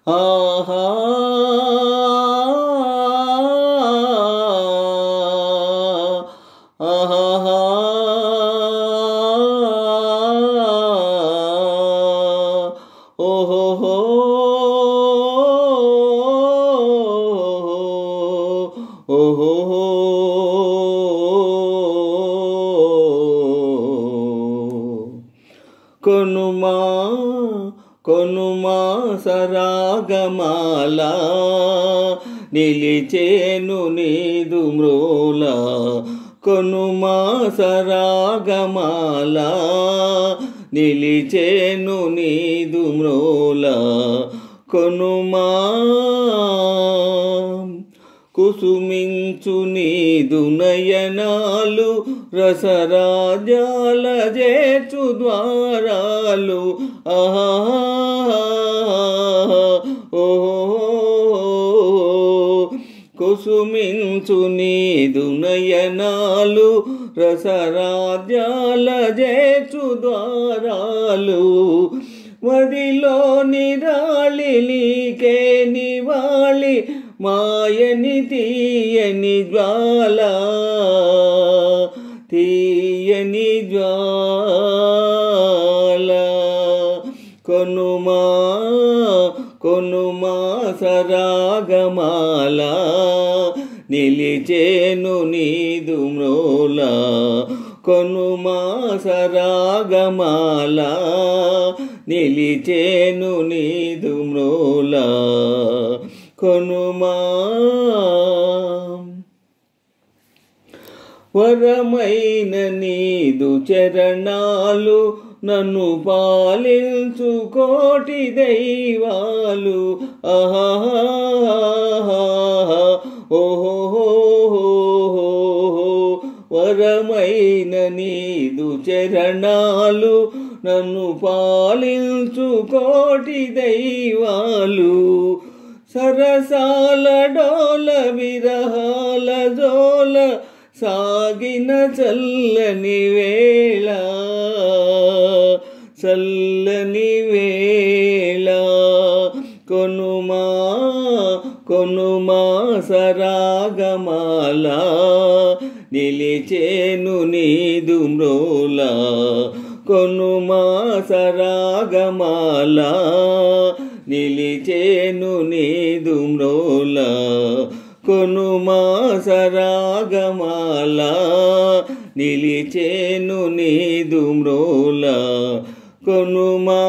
ఆహా ఆహా ఓహో ఓహో కొనుమా కొనుమా సరాగమాల నిలిచేను నీదు మ్రోల కొనుమా సరాగమాల నిలిచేను నీదు మ్రోల కొనుమా కుసుమించు నీదు నయనాలు రసరాజాల చేర్చు ద్వారాలు ఆహా ఓహో కుసుమించు నీదు నయనాలు రసరాజాల చేర్చు ద్వారాలు మదిలోని రాళి నీకే నివాళి మాయని తీయని జ్వాల తీయని జ్వాల కొనుమా కొనుమా సరాగమాల నిలిచేను నీదు మ్రోల కొనుమా సరాగమాల నిలిచేను నీదు మ్రోల కొనుమా వరమైన నీదు చరణాలు నన్ను పాలించు కోటి దైవాలు ఆహా ఓహో వరమైన నీదు చరణాలు నన్ను పాలించు కోటి దైవాలు సరసాల డోల విరహాల జోల సాగిన చల్లని వేళ చల్లని వేళ కొనుమా కొనుమా సరాగమాల నిలిచేను నీదు మ్రోల కొనుమా సరాగమాల నిలిచేను నీదు మ్రోల కొనుమా సరాగమాల నిలిచేను నీదు మ్రోల కొనుమా